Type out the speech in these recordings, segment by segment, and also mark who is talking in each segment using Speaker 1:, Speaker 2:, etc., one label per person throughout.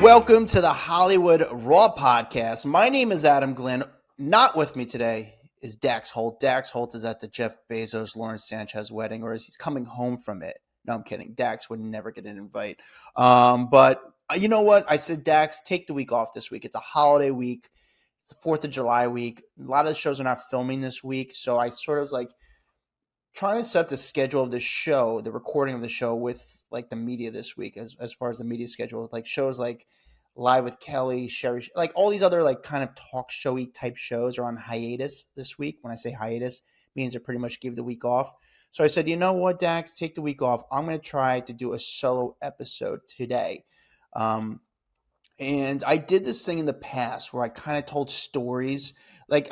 Speaker 1: Welcome to the Hollywood Raw Podcast. My name is Adam Glyn. Not with me today is Dax Holt. Dax Holt is at the Jeff Bezos, Lawrence Sanchez wedding, or is he's coming home from it? No, I'm kidding. Dax would never get an invite. But you know what? I said, Dax, take the week off this week. It's a holiday week. It's the 4th of July week. A lot of the shows are not filming this week, so I sort of was like trying to set up the schedule of the show, the recording of the show with like the media this week, as far as the media schedule, like shows like Live with Kelly, Sherry, like all these other like kind of talk showy type shows are on hiatus this week. When I say hiatus, it means they pretty much give the week off. So I said, you know what, Dax, take the week off. I'm going to try to do a solo episode today. And I did this thing in the past where I kind of told stories. Like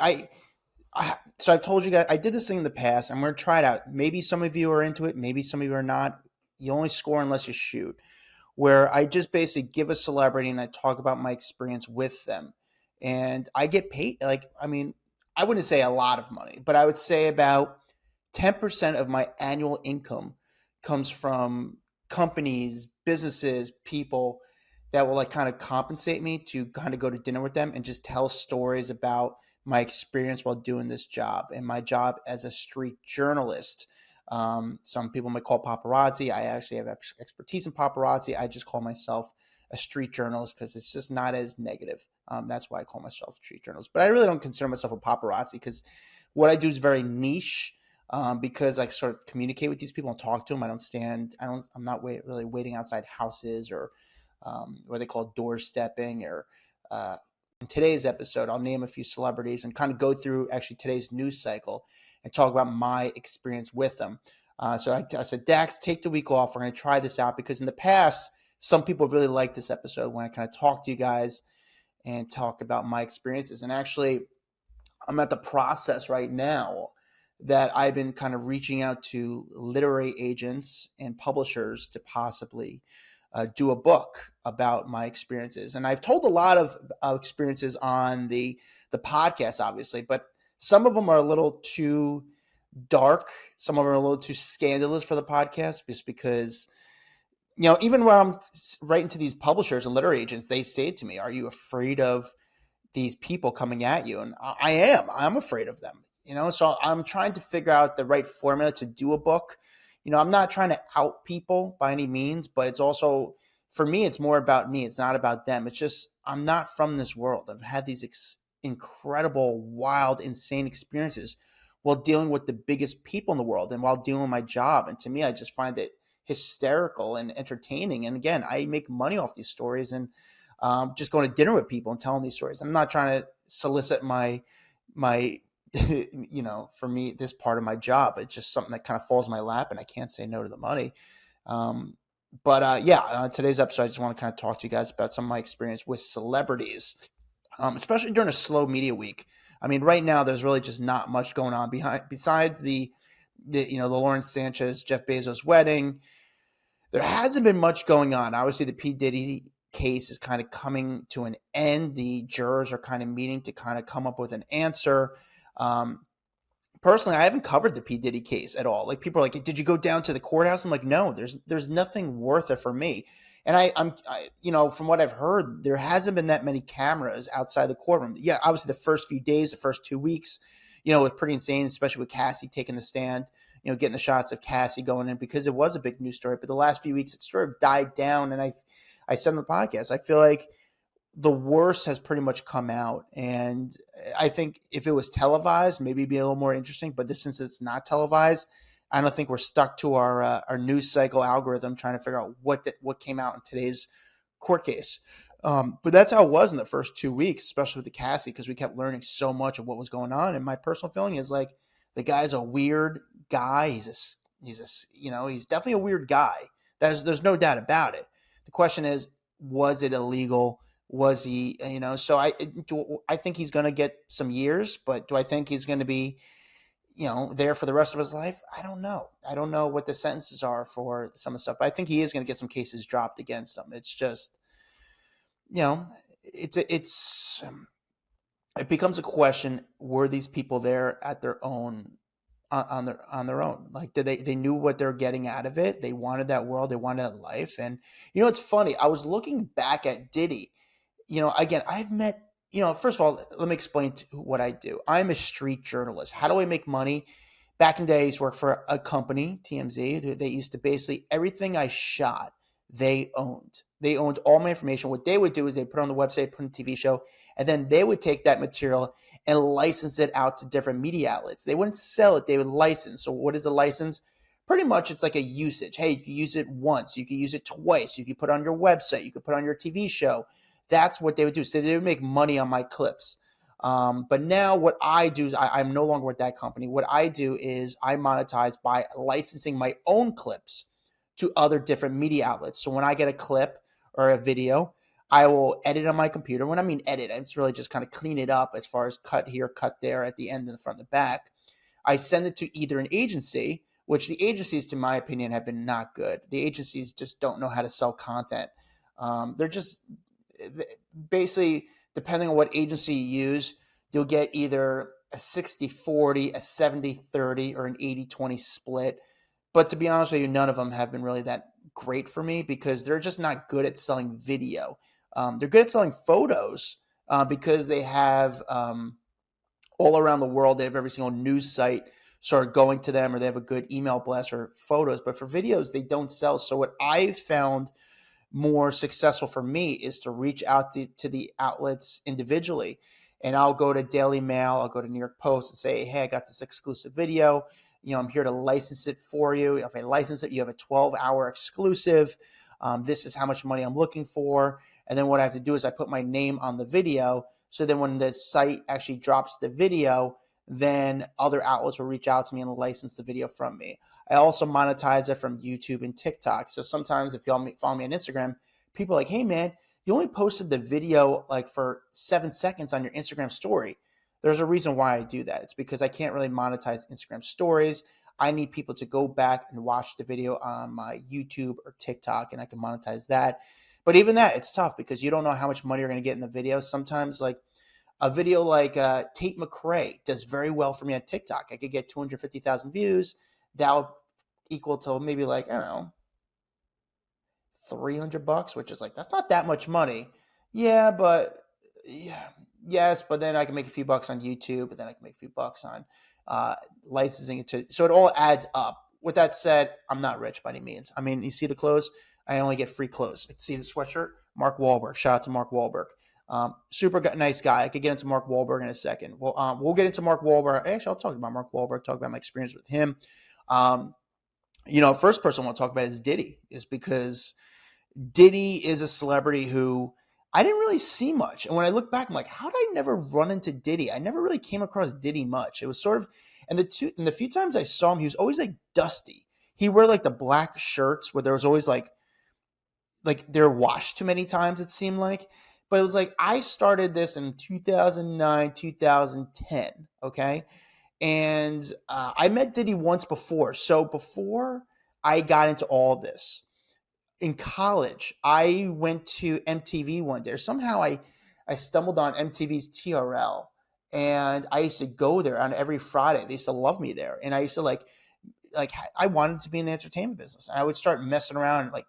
Speaker 1: so I've told you guys, I did this thing in the past. I'm going to try it out. Maybe some of you are into it. Maybe some of you are not. You only score unless you shoot. Where I just basically give a celebrity and I talk about my experience with them. And I get paid. Like, I mean, I wouldn't say a lot of money, but I would say about 10% of my annual income comes from companies, businesses, people that will like kind of compensate me to kind of go to dinner with them and just tell stories about my experience while doing this job and my job as a street journalist. Some people might call paparazzi. I actually have expertise in paparazzi. I just call myself a street journalist because it's just not as negative. That's why I call myself a street journalist. But I really don't consider myself a paparazzi because what I do is very niche. Because I sort of communicate with these people and talk to them. I'm not really waiting outside houses or what they call doorstepping or in today's episode, I'll name a few celebrities and kind of go through actually today's news cycle and talk about my experience with them. So I said, Dax, take the week off. We're going to try this out because in the past, some people really liked this episode when I kind of talk to you guys and talk about my experiences. And actually, I'm at the process right now that I've been kind of reaching out to literary agents and publishers to possibly do a book about my experiences. And I've told a lot of experiences on the podcast, obviously, but some of them are a little too dark. Some of them are a little too scandalous for the podcast just because, you know, even when I'm writing to these publishers and literary agents, they say to me, are you afraid of these people coming at you? And I'm afraid of them, you know? So I'm trying to figure out the right formula to do a book. You know, I'm not trying to out people by any means, but it's also, for me, it's more about me. It's not about them. It's just, I'm not from this world. I've had these incredible, wild, insane experiences while dealing with the biggest people in the world and while doing my job. And to me, I just find it hysterical and entertaining. And again, I make money off these stories and just going to dinner with people and telling these stories. I'm not trying to solicit my you know, for me, this part of my job, it's just something that kind of falls in my lap and I can't say no to the money. Today's episode, I just want to kind of talk to you guys about some of my experience with celebrities, especially during a slow media week. I mean, right now, there's really just not much going on besides the Lawrence Sanchez, Jeff Bezos wedding. There hasn't been much going on. Obviously, the P. Diddy case is kind of coming to an end. The jurors are kind of meeting to kind of come up with an answer. Personally, I haven't covered the P. Diddy case at all. Like people are like, did you go down to the courthouse? I'm like, no, there's nothing worth it for me. And I'm from what I've heard, there hasn't been that many cameras outside the courtroom. Yeah, obviously the first few days, the first 2 weeks, it was pretty insane, especially with Cassie taking the stand, getting the shots of Cassie going in because it was a big news story. But the last few weeks, it sort of died down. And I said on the podcast, I feel like the worst has pretty much come out. And I think if it was televised, maybe it'd be a little more interesting. But since it's not televised, I don't think we're stuck to our news cycle algorithm trying to figure out what came out in today's court case. But that's how it was in the first 2 weeks, especially with the Cassie, because we kept learning so much of what was going on. And my personal feeling is like the guy's a weird guy. He's definitely a weird guy. There's no doubt about it. The question is, was it illegal? Was he, so I think he's going to get some years, but do I think he's going to be, there for the rest of his life? I don't know. I don't know what the sentences are for some of the stuff, but I think he is going to get some cases dropped against him. It's just, it becomes a question, were these people there at their own on their own. Like they knew what they're getting out of it. They wanted that world. They wanted that life. And it's funny. I was looking back at Diddy. Again, I've met. First of all, let me explain what I do. I'm a street journalist. How do I make money? Back in days, worked for a company, TMZ. They used to basically everything I shot, they owned. They owned all my information. What they would do is they put it on the website, put on a TV show, and then they would take that material and license it out to different media outlets. They wouldn't sell it, they would license. So what is a license? Pretty much it's like a usage. Hey, you can use it once, you can use it twice, you can put it on your website, you can put it on your TV show. That's what they would do. So they would make money on my clips. But now what I do is I'm no longer with that company. What I do is I monetize by licensing my own clips to other different media outlets. So when I get a clip or a video, I will edit on my computer. When I mean edit, it's really just kind of clean it up as far as cut here, cut there at the end, in the front, and the back. I send it to either an agency, which the agencies, to my opinion, have been not good. The agencies just don't know how to sell content. They're just basically, depending on what agency you use, you'll get either a 60-40, a 70-30, or an 80-20 split. But to be honest with you, none of them have been really that great for me because they're just not good at selling video. They're good at selling photos because they have all around the world, they have every single news site sort of going to them, or they have a good email blast or photos. But for videos, they don't sell. So what I've found more successful for me is to reach out to the outlets individually. And I'll go to Daily Mail, I'll go to New York Post and say, hey, I got this exclusive video. I'm here to license it for you. If I license it, you have a 12-hour exclusive. This is how much money I'm looking for. And then what I have to do is I put my name on the video. So then when the site actually drops the video, then other outlets will reach out to me and license the video from me. I also monetize it from YouTube and TikTok. So sometimes if y'all follow me on Instagram, people are like, hey, man, you only posted the video like for 7 seconds on your Instagram story. There's a reason why I do that. It's because I can't really monetize Instagram stories. I need people to go back and watch the video on my YouTube or TikTok, and I can monetize that. But even that, it's tough because you don't know how much money you're going to get in the video. Sometimes like a video like Tate McRae does very well for me on TikTok. I could get 250,000 views. That'll equal to maybe like, I don't know, $300, which is like, that's not that much money. Yeah, but yeah. Yes, but then I can make a few bucks on YouTube, but then I can make a few bucks on licensing it to. So it all adds up. With that said, I'm not rich by any means. I mean, you see the clothes? I only get free clothes. See the sweatshirt? Mark Wahlberg. Shout out to Mark Wahlberg. Super nice guy. I could get into Mark Wahlberg in a second. Well, we'll get into Mark Wahlberg. Actually, I'll talk about Mark Wahlberg, talk about my experience with him. First person I want to talk about is Diddy, is because Diddy is a celebrity who I didn't really see much. And when I look back, I'm like, how did I never run into Diddy? I never really came across Diddy much. It was sort of, and the few times I saw him, he was always like dusty. He wore like the black shirts where there was always like they're washed too many times, it seemed like. But it was like, I started this in 2009, 2010, okay? And I met Diddy once before. So before I got into all this, in college, I went to MTV one day. Somehow I stumbled on MTV's TRL, and I used to go there on every Friday. They used to love me there, and I used to like I wanted to be in the entertainment business. And I would start messing around, like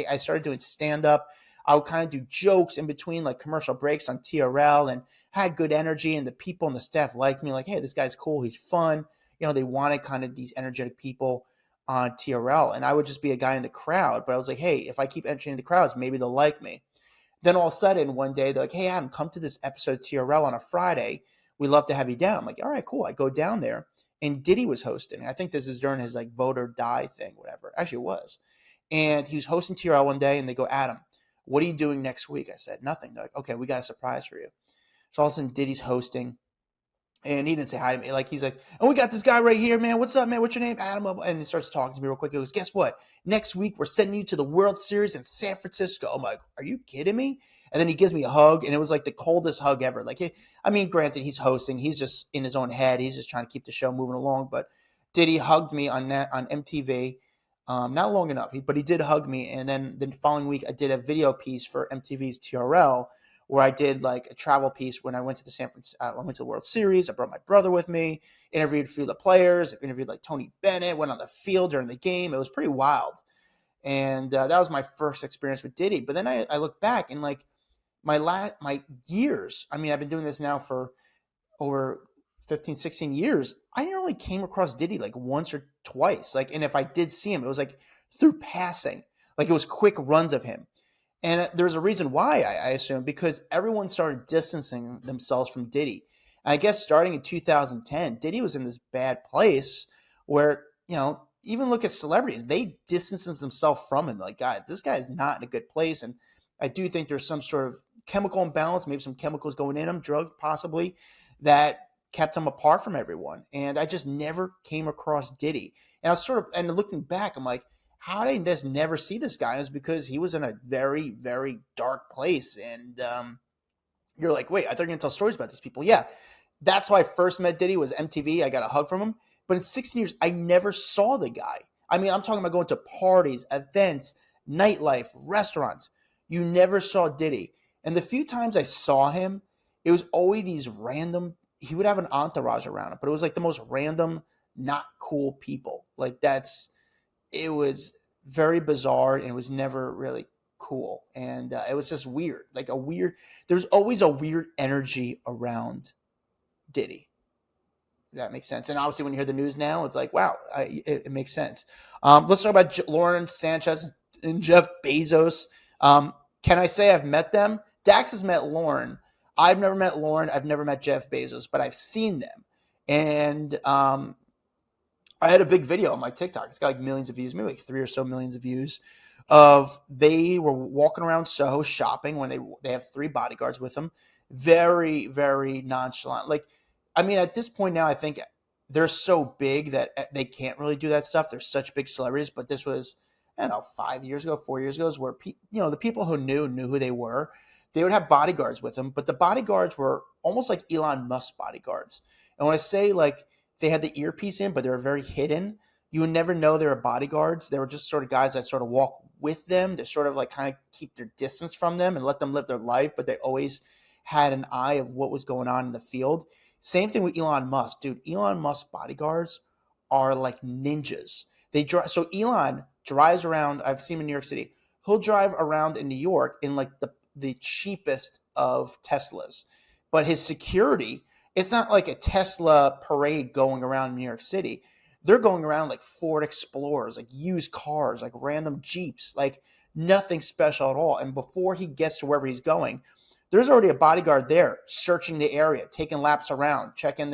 Speaker 1: I started doing stand up. I would kind of do jokes in between like commercial breaks on TRL, and had good energy. And the people and the staff liked me. Like, hey, this guy's cool. He's fun. They wanted kind of these energetic people on TRL, and I would just be a guy in the crowd. But I was like, hey, if I keep entering the crowds, maybe they'll like me. Then all of a sudden, one day, they're like, hey, Adam, come to this episode of TRL on a Friday. We'd love to have you down. I'm like, all right, cool. I go down there, and Diddy was hosting. I think this is during his like vote or die thing, whatever. Actually, it was. And he was hosting TRL one day, and they go, Adam, what are you doing next week? I said, nothing. They're like, okay, we got a surprise for you. So all of a sudden, Diddy's hosting. And he didn't say hi to me. Like, he's like, and we got this guy right here, man. What's up, man? What's your name? Adam. And he starts talking to me real quick. He goes, guess what? Next week, we're sending you to the World Series in San Francisco. I'm like, are you kidding me? And then he gives me a hug, and it was like the coldest hug ever. Like, I mean, granted, he's hosting. He's just in his own head. He's just trying to keep the show moving along. But Diddy hugged me on MTV. Not long enough, but he did hug me. And then the following week, I did a video piece for MTV's TRL where I did like a travel piece when I went to I went to the World Series. I brought my brother with me, interviewed a few of the players, interviewed like Tony Bennett, went on the field during the game. It was pretty wild. And that was my first experience with Diddy. But then I look back and like my years, I mean, I've been doing this now for over 15, 16 years. I never really came across Diddy like once or twice. Like, and if I did see him, it was like through passing. Like it was quick runs of him. And there's a reason why, I assume, because everyone started distancing themselves from Diddy. And I guess starting in 2010, Diddy was in this bad place where, even look at celebrities, they distance themselves from him. Like, God, this guy is not in a good place. And I do think there's some sort of chemical imbalance, maybe some chemicals going in him, drug possibly, that kept him apart from everyone. And I just never came across Diddy. And I was and looking back, I'm like, how did I just never see this guy? It was because he was in a very, very dark place. And you're like, wait, I thought you were going to tell stories about these people. Yeah, that's why I first met Diddy was MTV. I got a hug from him. But in 16 years, I never saw the guy. I mean, I'm talking about going to parties, events, nightlife, restaurants. You never saw Diddy. And the few times I saw him, it was always these random, he would have an entourage around him, but it was like the most random, not cool people. Like it was very bizarre and it was never really cool. And it was just weird, there's always a weird energy around Diddy. That makes sense. And obviously when you hear the news now, it's like, wow, it makes sense. Let's talk about Lauren Sanchez and Jeff Bezos. Can I say I've met them? Dax has met Lauren. I've never met Lauren. I've never met Jeff Bezos, but I've seen them. And I had a big video on my TikTok. It's got like millions of views, maybe like 3 or so millions of views. They were walking around Soho shopping when they have 3 bodyguards with them. Very, very nonchalant. Like, I mean, at this point now, I think they're so big that they can't really do that stuff. They're such big celebrities. But this was, I don't know, 5 years ago, 4 years ago, is where the people who knew who they were. They would have bodyguards with them, but the bodyguards were almost like Elon Musk bodyguards. And when I say like they had the earpiece in, but they were very hidden, you would never know they were bodyguards. They were just sort of guys that sort of walk with them. They sort of like kind of keep their distance from them and let them live their life, but they always had an eye of what was going on in the field. Same thing with Elon Musk. Dude, Elon Musk bodyguards are like ninjas. So Elon drives around. I've seen him in New York City. He'll drive around in New York in like the cheapest of Teslas. But his security, it's not like a Tesla parade going around New York City. They're going around like Ford Explorers, like used cars, like random Jeeps, like nothing special at all. And before he gets to wherever he's going, there's already a bodyguard there searching the area, taking laps around, checking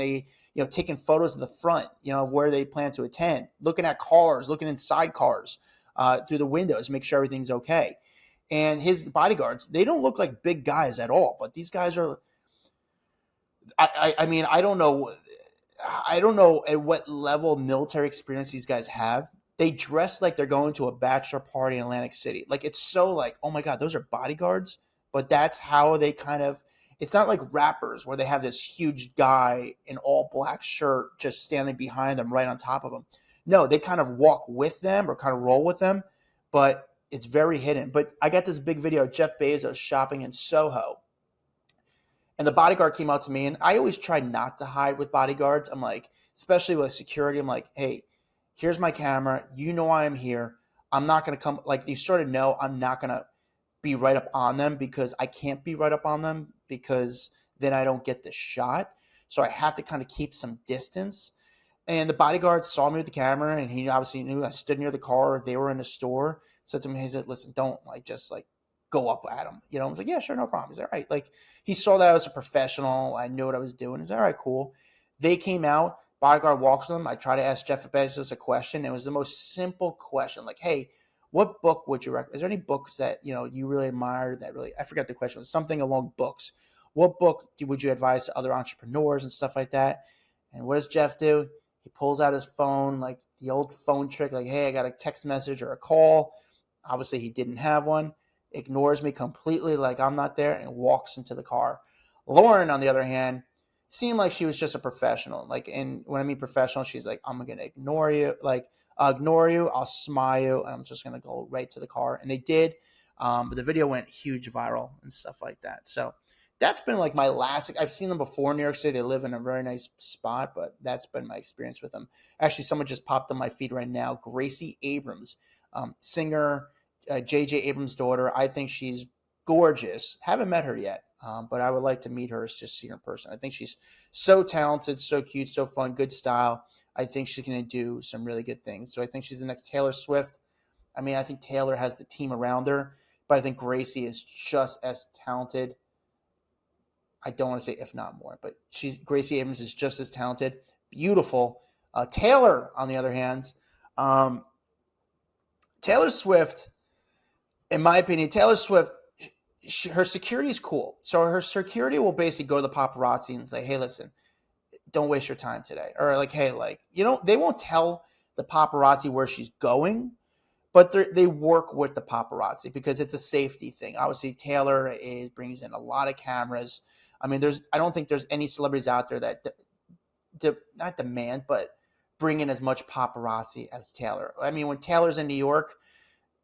Speaker 1: taking photos of the front, of where they plan to attend, looking at cars, looking inside cars through the windows, make sure everything's okay. And his bodyguards, they don't look like big guys at all, but these guys are, I mean, I don't know at what level of military experience these guys have. They dress like they're going to a bachelor party in Atlantic City. Like, it's so like, oh my God, those are bodyguards. But that's how they it's not like rappers where they have this huge guy in all black shirt just standing behind them right on top of them. No, they kind of walk with them or kind of roll with them, but it's very hidden. But I got this big video of Jeff Bezos shopping in Soho. And the bodyguard came out to me, and I always try not to hide with bodyguards. I'm like, especially with security, I'm like, hey, here's my camera. You know I'm here. I'm not going to come. Like, you sort of know I'm not going to be right up on them because I can't be right up on them because then I don't get the shot. So I have to kind of keep some distance. And the bodyguard saw me with the camera, and he obviously knew I stood near the car. They were in the store. So to me, he said, listen, don't just go up at him. I was like, yeah, sure, no problem. He's all right. Like, he saw that I was a professional. I knew what I was doing. He's all right, cool. They came out. Bodyguard walks with them. I try to ask Jeff Bezos a question. It was the most simple question. Like, hey, what book would you recommend? Is there any books that, you really admire that really, I forgot the question. It was something along books. What book would you advise to other entrepreneurs and stuff like that? And what does Jeff do? He pulls out his phone, like the old phone trick, like, hey, I got a text message or a call. Obviously, he didn't have one. Ignores me completely, like I'm not there, and walks into the car. Lauren, on the other hand, seemed like she was just a professional. Like, and when I mean professional, she's like, I'm going to ignore you. Like, I'll ignore you. I'll smile you. And I'm just going to go right to the car. And they did. But the video went huge viral and stuff like that. So that's been like my last. I've seen them before in New York City. They live in a very nice spot, but that's been my experience with them. Actually, someone just popped on my feed right now. Gracie Abrams, singer, J.J. Abrams' daughter. I think she's gorgeous. Haven't met her yet, but I would like to meet her, just see her in person. I think she's so talented, so cute, so fun, good style. I think she's going to do some really good things. So I think she's the next Taylor Swift. I mean, I think Taylor has the team around her, but I think Gracie is just as talented. I don't want to say if not more, but Gracie Abrams is just as talented, beautiful. Taylor, on the other hand, Taylor Swift, in my opinion, Taylor Swift, her security is cool. So her security will basically go to the paparazzi and say, hey, listen, don't waste your time today. Or like, hey, like, they won't tell the paparazzi where she's going, but they work with the paparazzi because it's a safety thing. Obviously, Taylor brings in a lot of cameras. I mean, I don't think there's any celebrities out there that not demand, but bring in as much paparazzi as Taylor. I mean, when Taylor's in New York,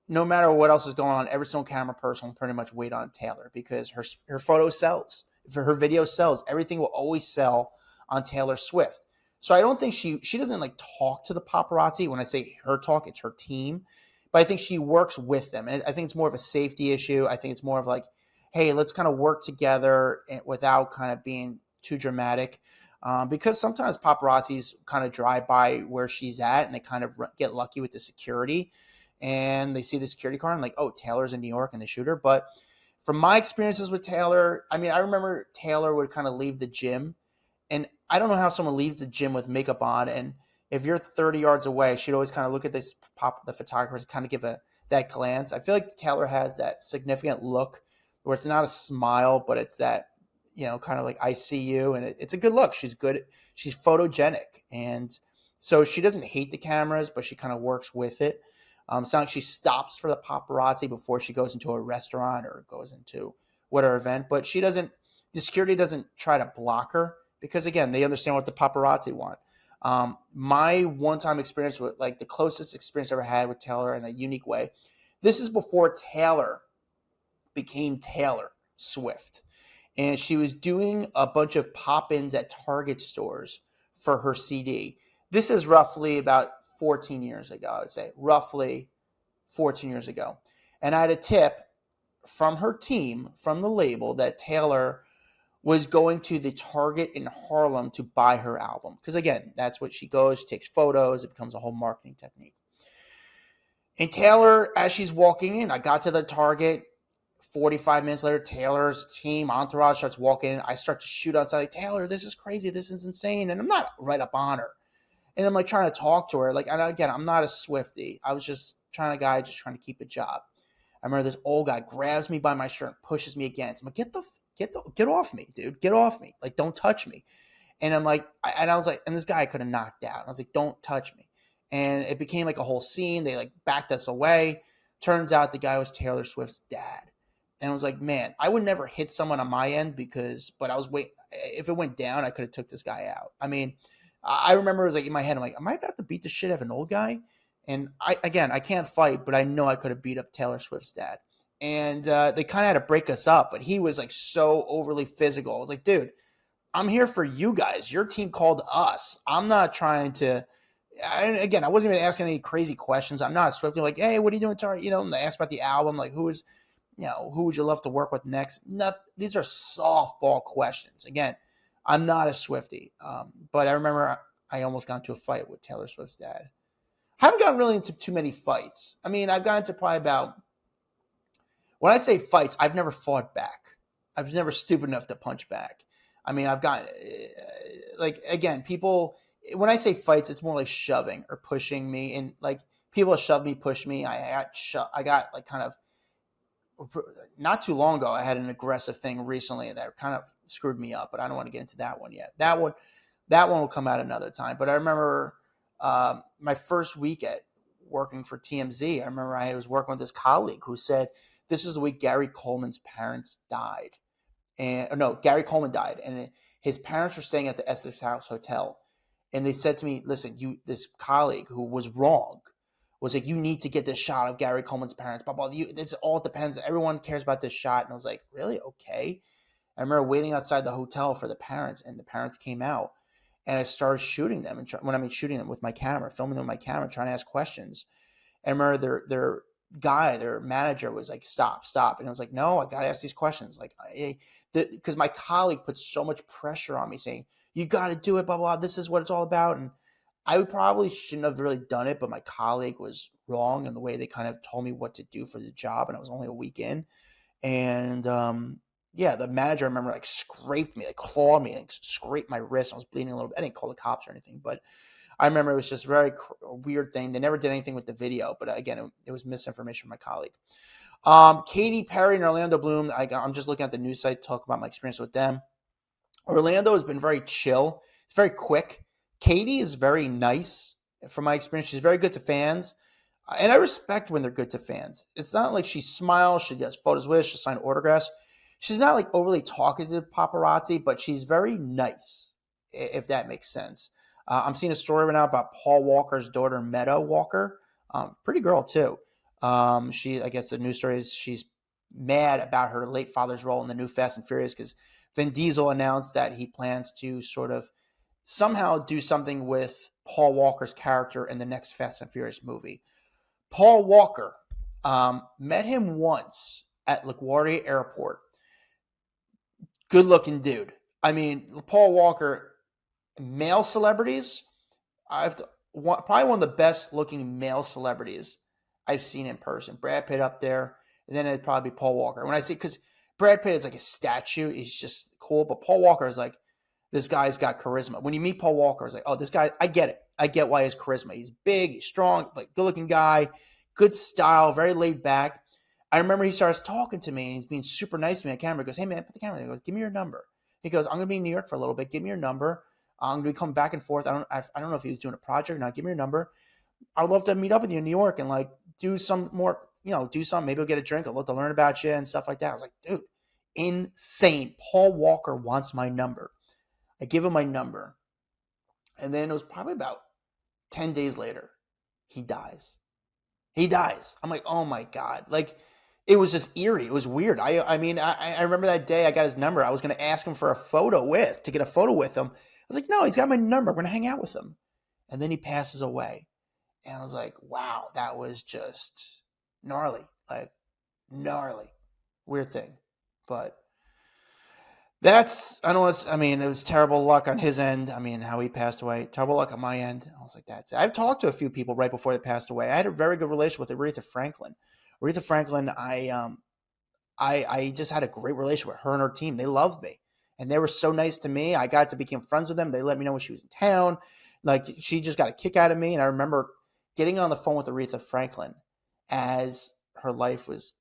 Speaker 1: no matter what else is going on, every single camera person will pretty much wait on Taylor because her photo sells. If her video sells, everything will always sell on Taylor Swift. So I don't think she doesn't like talk to the paparazzi. When I say her talk, it's her team. But I think she works with them. And I think it's more of a safety issue. I think it's more of like, hey, let's kind of work together without kind of being too dramatic. Because sometimes paparazzis kind of drive by where she's at and they kind of get lucky with the security. And they see the security car and like, oh, Taylor's in New York, and they shoot her. But from my experiences with Taylor, I mean, I remember Taylor would kind of leave the gym. And I don't know how someone leaves the gym with makeup on. And if you're 30 yards away, she'd always kind of look at the photographers, kind of give that glance. I feel like Taylor has that significant look where it's not a smile, but it's that, kind of like, I see you. And it's a good look. She's good. She's photogenic. And so she doesn't hate the cameras, but she kind of works with it. It's not like she stops for the paparazzi before she goes into a restaurant or goes into whatever event, but the security doesn't try to block her because, again, they understand what the paparazzi want. My one-time experience with, like, the closest experience I ever had with Taylor in a unique way, this is before Taylor became Taylor Swift. And she was doing a bunch of pop-ins at Target stores for her CD. This is roughly about 14 years ago, I would say, roughly 14 years ago. And I had a tip from her team, from the label, that Taylor was going to the Target in Harlem to buy her album. Because, again, that's what she goes. She takes photos. It becomes a whole marketing technique. And Taylor, as she's walking in, I got to the Target. 45 minutes later, Taylor's team, entourage, starts walking in. I start to shoot outside, like, Taylor, this is crazy. This is insane. And I'm not right up on her. And I'm like trying to talk to her. Like, and again, I'm not a Swiftie. I was just trying to keep a job. I remember this old guy grabs me by my shirt and pushes me against. I'm like, get off me, dude. Get off me. Like, don't touch me. And I'm like, I was like, and this guy I could have knocked out. I was like, don't touch me. And it became like a whole scene. They like backed us away. Turns out the guy was Taylor Swift's dad. And I was like, man, I would never hit someone on my end but I was waiting. If it went down, I could have took this guy out. I mean, I remember it was like in my head, I'm like, am I about to beat the shit out of an old guy? And I can't fight, but I know I could have beat up Taylor Swift's dad. And they kind of had to break us up, but he was like so overly physical. I was like, dude, I'm here for you guys. Your team called us. I'm not trying to. And again, I wasn't even asking any crazy questions. I'm not Swiftie. Like, hey, what are you doing, Tar? And they asked about the album. Like, who would you love to work with next? These are softball questions. Again, I'm not a Swiftie. But I remember I almost got into a fight with Taylor Swift's dad. I haven't gotten really into too many fights. I mean, I've gotten into probably about, when I say fights, I've never fought back. I was never stupid enough to punch back. I mean, I've gotten, like, again, people, when I say fights, it's more like shoving or pushing me. And like, people shove me, push me. I got like kind of, not too long ago, I had an aggressive thing recently that kind of screwed me up, but I don't want to get into that one yet. That one will come out another time. But I remember my first week at working for TMZ, I remember I was working with this colleague who said, this is the week Gary Coleman's parents died. Gary Coleman died. And his parents were staying at the Essex House Hotel. And they said to me, listen, this colleague who was wrong, was like, you need to get this shot of Gary Coleman's parents. Blah, blah, this all depends. Everyone cares about this shot. And I was like, really? Okay. I remember waiting outside the hotel for the parents, and the parents came out, and I started shooting them. And when I mean shooting them with my camera, filming them with my camera, trying to ask questions. And I remember their manager was like, "Stop, stop," and I was like, "No, I got to ask these questions." Like, because my colleague put so much pressure on me, saying, "You got to do it, blah blah. This is what it's all about." And I probably shouldn't have really done it, but my colleague was wrong in the way they kind of told me what to do for the job, and I was only a week in. And yeah, the manager, I remember, like scraped me, like clawed me, like scraped my wrist. I was bleeding a little bit. I didn't call the cops or anything, but I remember it was just a very weird thing. They never did anything with the video, but again, it was misinformation from my colleague. Katy Perry and Orlando Bloom. I'm just looking at the news site to talk about my experience with them. Orlando has been very chill. It's very quick. Katy is very nice. From my experience, she's very good to fans. And I respect when they're good to fans. It's not like she smiles, she does photos with, she'll sign autographs. She's not like overly talkative to paparazzi, but she's very nice, if that makes sense. I'm seeing a story right now about Paul Walker's daughter, Meta Walker. Pretty girl, too. I guess the news story is she's mad about her late father's role in the new Fast and Furious because Vin Diesel announced that he plans to sort of somehow do something with Paul Walker's character in the next Fast and Furious movie. Paul Walker, met him once at LaGuardia Airport. Good looking dude. I mean, Paul Walker, male celebrities, probably one of the best looking male celebrities I've seen in person. Brad Pitt up there, and then it'd probably be Paul Walker. When I say, because Brad Pitt is like a statue, he's just cool, but Paul Walker is like, this guy's got charisma. When you meet Paul Walker, it's like, oh, this guy, I get it. I get why he has charisma. He's big, he's strong, but good-looking guy, good style, very laid back. I remember he starts talking to me, and he's being super nice to me on camera. He goes, hey, man, put the camera there. He goes, give me your number. He goes, I'm going to be in New York for a little bit. Give me your number. I'm going to be coming back and forth. I don't know if he was doing a project or not. Give me your number. I would love to meet up with you in New York and, like, do some more, do something. Maybe we'll get a drink. I'd love to learn about you and stuff like that. I was like, dude, insane. Paul Walker wants my number. I give him my number. And then it was probably about 10 days later, he dies. He dies. I'm like, oh my God. Like, it was just eerie. It was weird. I mean, I remember that day I got his number. I was going to ask him for to get a photo with him. I was like, no, he's got my number. We're going to hang out with him. And then he passes away. And I was like, wow, that was just gnarly. Like, gnarly. Weird thing. But it was terrible luck on his end. I mean, how he passed away. Terrible luck on my end. I was like, that's it. I've talked to a few people right before they passed away. I had a very good relationship with Aretha Franklin. Aretha Franklin, I just had a great relationship with her and her team. They loved me. And they were so nice to me. I got to become friends with them. They let me know when she was in town. Like, she just got a kick out of me. And I remember getting on the phone with Aretha Franklin as her life was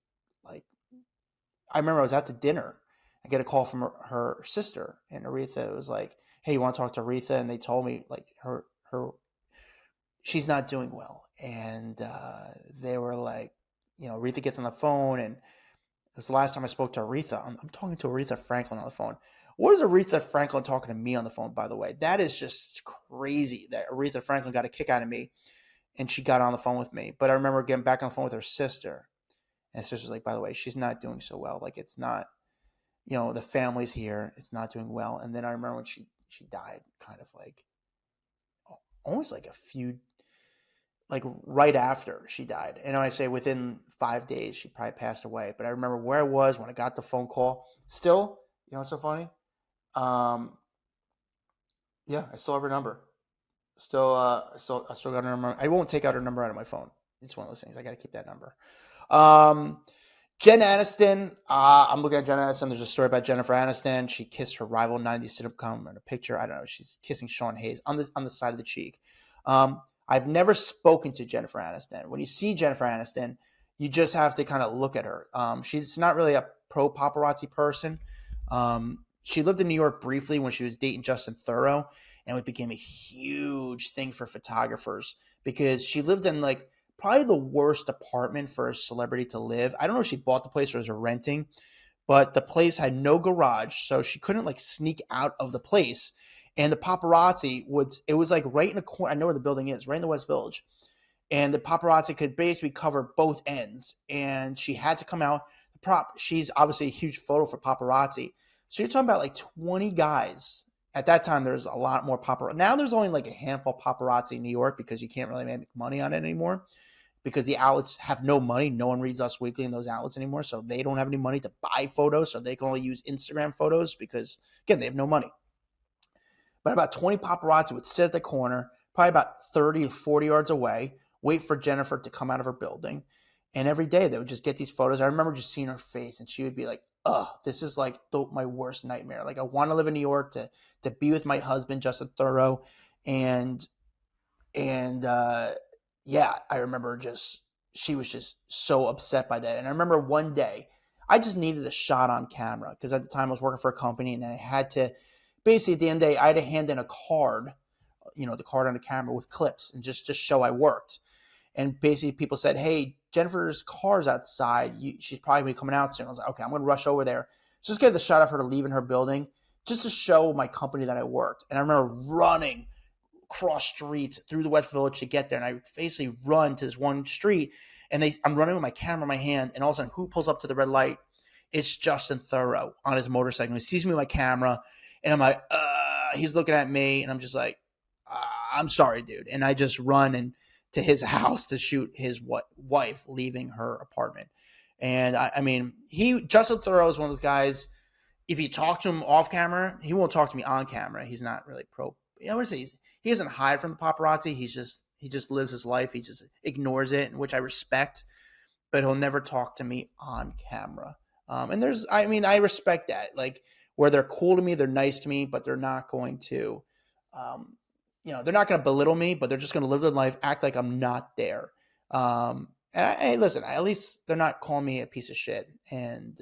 Speaker 1: like, I remember I was out to dinner. I get a call from her sister, and Aretha was like, hey, you want to talk to Aretha? And they told me, like, she's not doing well. And they were like, Aretha gets on the phone, and it was the last time I spoke to Aretha. I'm talking to Aretha Franklin on the phone. What is Aretha Franklin talking to me on the phone, by the way? That is just crazy that Aretha Franklin got a kick out of me, and she got on the phone with me. But I remember getting back on the phone with her sister, and her sister's like, by the way, she's not doing so well. Like, it's not, the family's here. It's not doing well. And then I remember when she died, kind of like, almost like like right after she died. And I say within 5 days, she probably passed away. But I remember where I was when I got the phone call. Still, what's so funny? Yeah, I still have her number. I still got her number. I won't take out her number out of my phone. It's one of those things. I got to keep that number. Jen Aniston. I'm looking at Jen Aniston. There's a story about Jennifer Aniston. She kissed her rival 90s sitcom in a picture. I don't know. She's kissing Sean Hayes on the side of the cheek. I've never spoken to Jennifer Aniston. When you see Jennifer Aniston, you just have to kind of look at her. She's not really a pro paparazzi person. She lived in New York briefly when she was dating Justin Theroux, and it became a huge thing for photographers because she lived in like probably the worst apartment for a celebrity to live. I don't know if she bought the place or was renting, but the place had no garage, so she couldn't like sneak out of the place. And the paparazzi it was like right in the corner. I know where the building is, right in the West Village. And the paparazzi could basically cover both ends. And she had to come out. She's obviously a huge photo for paparazzi. So you're talking about like 20 guys. At that time, there's a lot more paparazzi. Now there's only like a handful of paparazzi in New York because you can't really make money on it anymore because the outlets have no money. No one reads Us Weekly in those outlets anymore. So they don't have any money to buy photos. So they can only use Instagram photos because, again, they have no money. But about 20 paparazzi would sit at the corner, probably about 30 to 40 yards away, wait for Jennifer to come out of her building. And every day they would just get these photos. I remember just seeing her face and she would be like, oh, this is like my worst nightmare. Like I want to live in New York to be with my husband, Justin Theroux. And yeah, I remember she was just so upset by that. And I remember one day I just needed a shot on camera because at the time I was working for a company and I had to, basically at the end of the day, I had to hand in a card, the card on the camera with clips and just show I worked. And basically people said, hey, Jennifer's car's outside. She's probably going to be coming out soon. I was like, okay, I'm going to rush over there. Just get the shot of her leaving her building just to show my company that I worked. And I remember running across streets through the West Village to get there. And I basically run to this one street and I'm running with my camera in my hand. And all of a sudden, who pulls up to the red light? It's Justin Theroux on his motorcycle. He sees me with my camera and I'm like, he's looking at me. And I'm just like, I'm sorry, dude. And I just run to his house to shoot his wife leaving her apartment. And I mean, Justin Theroux is one of those guys, if you talk to him off camera, he won't talk to me on camera. He's not really I would say he doesn't hide from the paparazzi. He just lives his life. He just ignores it, which I respect, but he'll never talk to me on camera. And I respect that. Like where they're cool to me, they're nice to me, but they're not going to, they're not going to belittle me, but they're just going to live their life, act like I'm not there. And listen, at least they're not calling me a piece of shit. And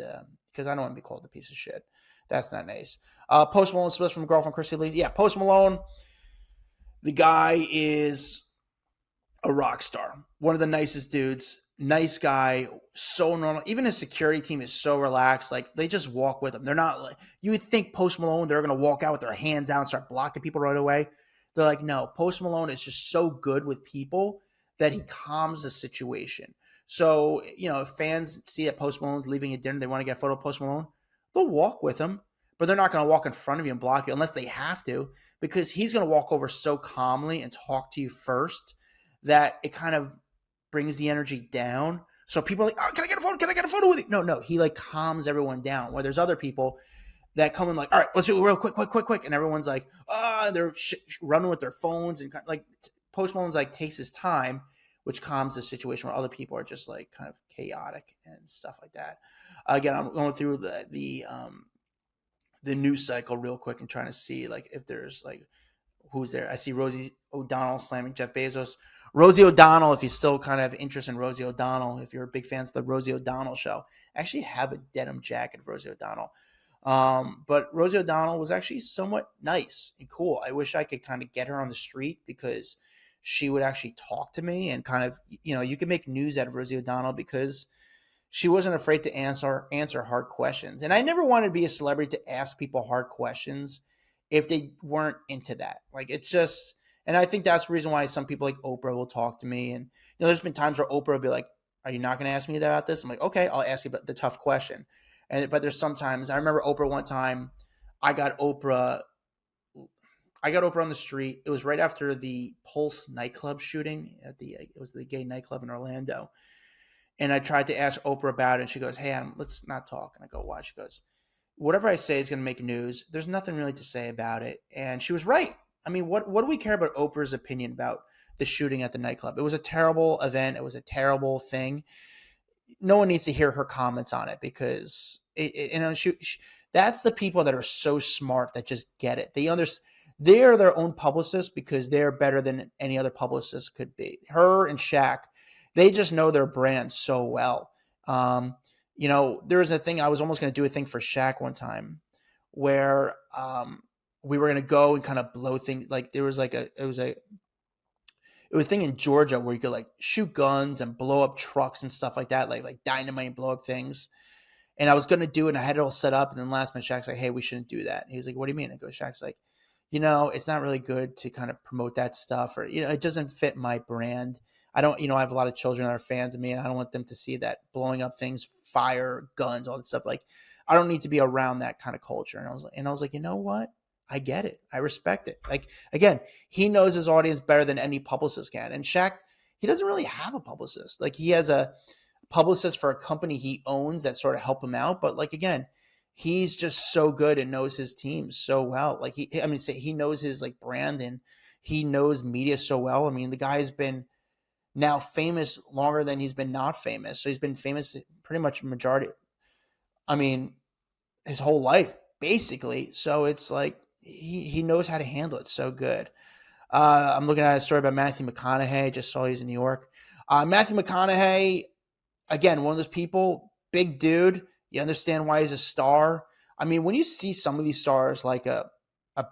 Speaker 1: because I don't want to be called a piece of shit. That's not nice. Post Malone splits from girlfriend Kristin Lee. Yeah, Post Malone, the guy is a rock star. One of the nicest dudes. Nice guy. So normal. Even his security team is so relaxed. Like, they just walk with him. They're not like, you would think Post Malone, they're going to walk out with their hands out and start blocking people right away. They're like, no, Post Malone is just so good with people that he calms the situation. So, if fans see that Post Malone's leaving at dinner, they want to get a photo of Post Malone, they'll walk with him, but they're not going to walk in front of you and block you unless they have to, because he's going to walk over so calmly and talk to you first that it kind of brings the energy down. So people are like, oh, can I get a photo? Can I get a photo with you? No. He like calms everyone down, where there's other people that come in like, all right, let's do it real quick. And everyone's like, they're running with their phones and like Post Malone's like takes his time, which calms the situation where other people are just like kind of chaotic and stuff like that. Again, I'm going through the news cycle real quick and trying to see like if there's like who's there. I see Rosie O'Donnell slamming Jeff Bezos. Rosie O'Donnell, if you still kind of have interest in Rosie O'Donnell, if you're a big fan of the Rosie O'Donnell show, I actually have a denim jacket of Rosie O'Donnell. But Rosie O'Donnell was actually somewhat nice and cool. I wish I could kind of get her on the street because she would actually talk to me and kind of, you can make news out of Rosie O'Donnell because she wasn't afraid to answer hard questions. And I never wanted to be a celebrity to ask people hard questions if they weren't into that. Like, it's just, and I think that's the reason why some people like Oprah will talk to me. And, there's been times where Oprah will be like, are you not going to ask me about this? I'm like, okay, I'll ask you about the tough question. But there's sometimes, I remember Oprah one time, I got Oprah on the street. It was right after the Pulse nightclub shooting it was the gay nightclub in Orlando. And I tried to ask Oprah about it. And she goes, hey, Adam, let's not talk. And I go, why? She goes, whatever I say is going to make news. There's nothing really to say about it. And she was right. I mean, what do we care about Oprah's opinion about the shooting at the nightclub? It was a terrible event. It was a terrible thing. No one needs to hear her comments on it because that's the people that are so smart that just get it. They are their own publicists because they're better than any other publicist could be. Her and Shaq, they just know their brand so well. There was a thing, I was almost going to do a thing for Shaq one time where we were going to go and kind of blow things. Like there was it was a thing in Georgia where you could like shoot guns and blow up trucks and stuff like that, like dynamite and blow up things. And I was going to do it and I had it all set up. And then last minute Shaq's like, hey, we shouldn't do that. And he was like, what do you mean? I go, Shaq's like, it's not really good to kind of promote that stuff, or, it doesn't fit my brand. I don't, I have a lot of children that are fans of me and I don't want them to see that blowing up things, fire, guns, all that stuff. Like, I don't need to be around that kind of culture. And I was like, you know what? I get it. I respect it. Like, again, he knows his audience better than any publicist can. And Shaq, he doesn't really have a publicist. Like, he has a publicist for a company he owns that sort of help him out. But like, again, he's just so good and knows his team so well. Like, he knows his like brand, and he knows media so well. I mean, the guy's been now famous longer than he's been not famous. So he's been famous pretty much majority. I mean, his whole life, basically. So it's like he knows how to handle it so good. I'm looking at a story about Matthew McConaughey. Just saw he's in New York. Matthew McConaughey, again, one of those people, big dude. You understand why he's a star. I mean, when you see some of these stars like a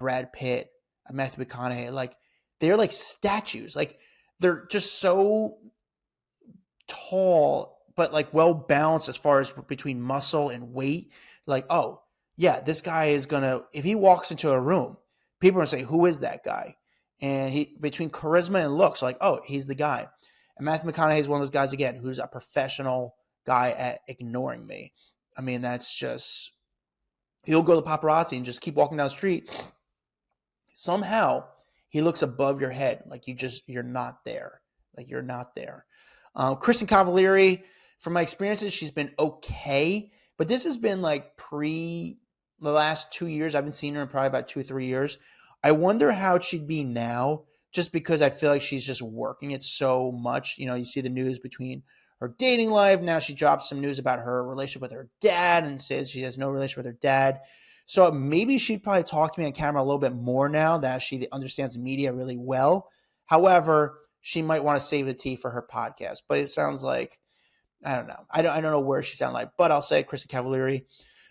Speaker 1: Brad Pitt, a Matthew McConaughey, like they're like statues. Like they're just so tall, but like well balanced as far as between muscle and weight. Like, oh yeah, this guy is gonna, if he walks into a room, people are gonna say, who is that guy? And he, between charisma and looks, like, oh, he's the guy. And Matthew McConaughey is one of those guys, again, who's a professional guy at ignoring me. I mean, that's just, he'll go to the paparazzi and just keep walking down the street. Somehow he looks above your head. Like you're not there. Like you're not there. Kristin Cavallari, from my experiences, she's been okay. But this has been like the last 2 years. I haven't seen her in probably about 2 or 3 years. I wonder how she'd be now, just because I feel like she's just working it so much. You know, you see the news between her dating life. Now she drops some news about her relationship with her dad and says she has no relationship with her dad. So maybe she'd probably talk to me on camera a little bit more now that she understands media really well. However, she might want to save the tea for her podcast. But it sounds like, I don't know. I don't know where she sounds like. But I'll say Kristin Cavallari,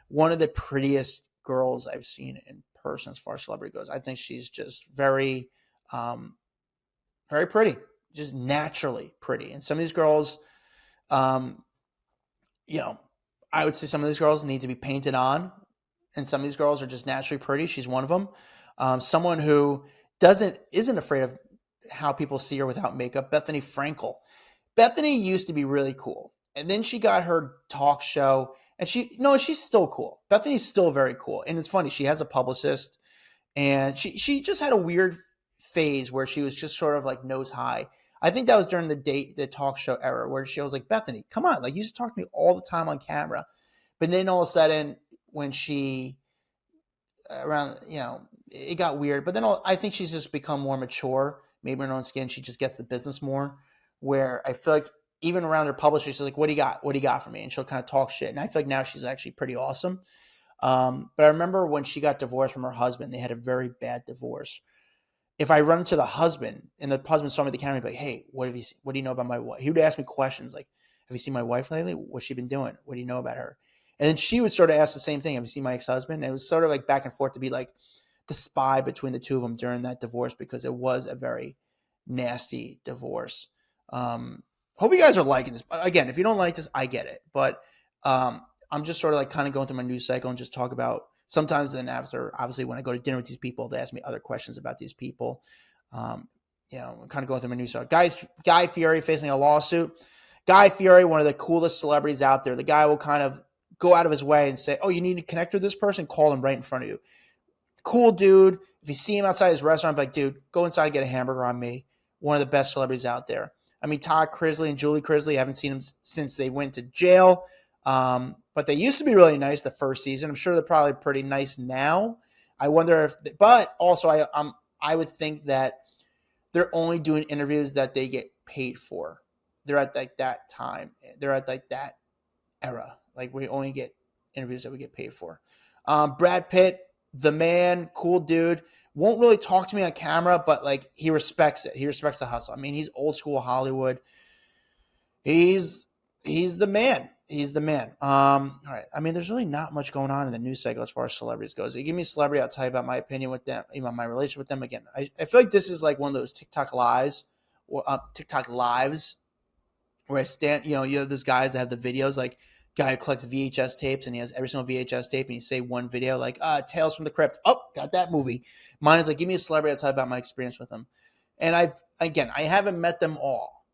Speaker 1: one of the prettiest girls I've seen in person as far as celebrity goes. I think she's just very, very pretty. Just naturally pretty. And some of these girls, you know, I would say some of these girls need to be painted on. And some of these girls are just naturally pretty. She's one of them. Someone who isn't afraid of how people see her without makeup, Bethenny Frankel. Bethenny used to be really cool. And then she got her talk show. And she's still cool. Bethany's still very cool. And it's funny, she has a publicist. And she just had a weird phase where she was just sort of like nose high. I think that was during the talk show era, where she was like, Bethenny, come on. Like, you used to talk to me all the time on camera. But then all of a sudden, when she around, it got weird. But then I think she's just become more mature, maybe in her own skin. She just gets the business more, where I feel like even around her publisher, she's like, what do you got? What do you got for me? And she'll kind of talk shit. And I feel like now she's actually pretty awesome. But I remember when she got divorced from her husband, they had a very bad divorce. If I run into the husband and the husband saw me at the camera, he'd be like, hey, what do you know about my wife? He would ask me questions like, have you seen my wife lately? What's she been doing? What do you know about her? And then she would sort of ask the same thing. Have you seen my ex-husband? And it was sort of like back and forth to be like the spy between the two of them during that divorce, because it was a very nasty divorce. Hope you guys are liking this. Again, if you don't like this, I get it. But I'm just sort of like kind of going through my news cycle and just talk about sometimes then after, obviously, when I go to dinner with these people, they ask me other questions about these people. I'm kind of going through my news cycle. Guy Fieri facing a lawsuit. Guy Fieri, one of the coolest celebrities out there. The guy will kind of go out of his way and say, oh, you need to connect with this person? Call him right in front of you. Cool dude. If you see him outside his restaurant, be like, dude, go inside and get a hamburger on me. One of the best celebrities out there. I mean, Todd Crisley and Julie Crisley, I haven't seen them since they went to jail. But they used to be really nice the first season. I'm sure they're probably pretty nice now. I wonder but also I would think that they're only doing interviews that they get paid for. They're at like that time. They're at like that era. Like, we only get interviews that we get paid for. Brad Pitt, the man, cool dude. Won't really talk to me on camera, but like, he respects it. He respects the hustle. I mean, he's old school Hollywood. He's the man. He's the man. All right. I mean, there's really not much going on in the news cycle as far as celebrities goes. You give me a celebrity, I'll tell you about my opinion with them, my relationship with them. Again, I feel like this is like one of those TikTok lives where I stand, you have those guys that have the videos, like guy who collects VHS tapes and he has every single VHS tape and you say one video like, Tales from the Crypt. Oh, got that movie. Mine is like, give me a celebrity, I'll tell you about my experience with them. And I haven't met them all.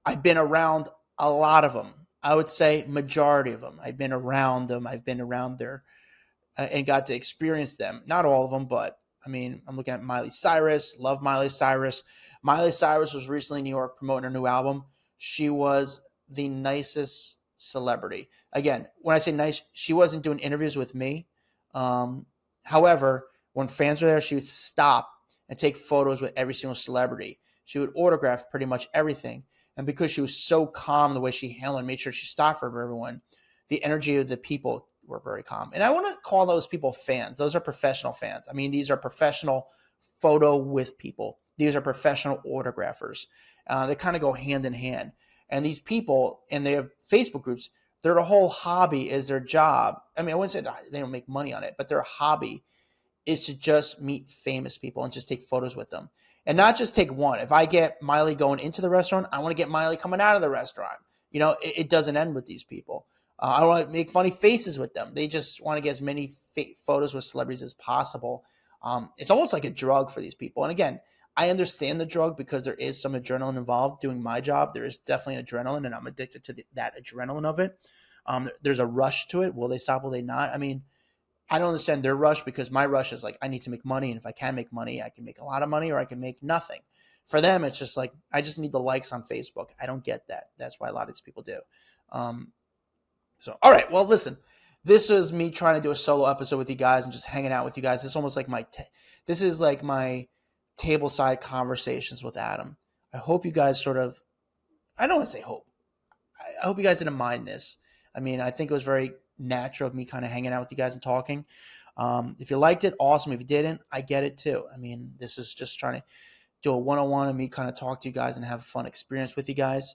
Speaker 1: I've been around a lot of them. I would say majority of them. I've been around them. I've been around their and got to experience them. Not all of them, but I mean, I'm looking at Miley Cyrus. Love Miley Cyrus. Miley Cyrus was recently in New York promoting her new album. She was the nicest celebrity. Again, when I say nice, she wasn't doing interviews with me. However, when fans were there, she would stop and take photos with every single celebrity. She would autograph pretty much everything. And because she was so calm, the way she handled and made sure she stopped for everyone, the energy of the people were very calm. And I want to call those people fans. Those are professional fans. I mean, these are professional photo with people. These are professional autographers. They kind of go hand in hand. And these people, and they have Facebook groups, their whole hobby is their job. I mean, I wouldn't say that they don't make money on it, but their hobby is to just meet famous people and just take photos with them. And not just take one. If I get Miley going into the restaurant, I want to get Miley coming out of the restaurant. You know, it doesn't end with these people. I want to make funny faces with them. They just want to get as many photos with celebrities as possible. It's almost like a drug for these people. And again, I understand the drug because there is some adrenaline involved. Doing my job, there is definitely an adrenaline, and I'm addicted to that adrenaline of it. There's a rush to it. Will they stop? Will they not? I mean, I don't understand their rush because my rush is like, I need to make money. And if I can make money, I can make a lot of money or I can make nothing. For them, it's just like, I just need the likes on Facebook. I don't get that. That's why a lot of these people do. So, all right. Well, listen, this is me trying to do a solo episode with you guys and just hanging out with you guys. This is almost like this is like my tableside conversations with Adam. I hope you guys I don't want to say hope. I hope you guys didn't mind this. I mean, I think it was very natural of me kind of hanging out with you guys and talking. If you liked it, awesome. If you didn't, I get it too. I mean, this is just trying to do a one-on-one and me kind of talk to you guys and have a fun experience with you guys.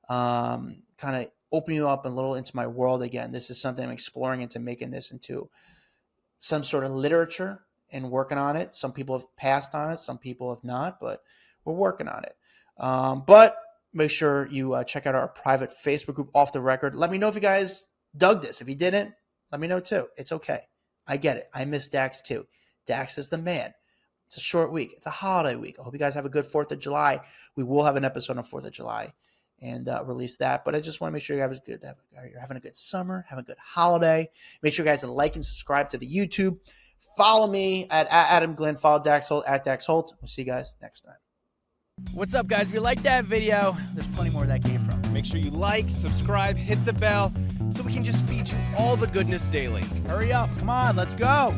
Speaker 1: Kind of open you up a little into my world again. This is something I'm exploring into making this into some sort of literature and working on it. Some people have passed on it. Some people have not, but we're working on it. But make sure you check out our private Facebook group, Off the Record. Let me know if you guys dug this. If you didn't, let me know too. It's okay. I get it. I miss Dax too. Dax is the man. It's a short week. It's a holiday week. I hope you guys have a good 4th of July. We will have an episode on 4th of July and release that. But I just want to make sure you guys you're having a good summer, having a good holiday. Make sure you guys like and subscribe to the YouTube. Follow me at Adam Glyn. Follow Dax Holt at Dax Holt. We'll see you guys next time.
Speaker 2: What's up, guys? If you like that video, there's plenty more where that came from.
Speaker 3: Make sure you like, subscribe, hit the bell so we can just feed you all the goodness daily.
Speaker 2: Hurry up. Come on, let's go.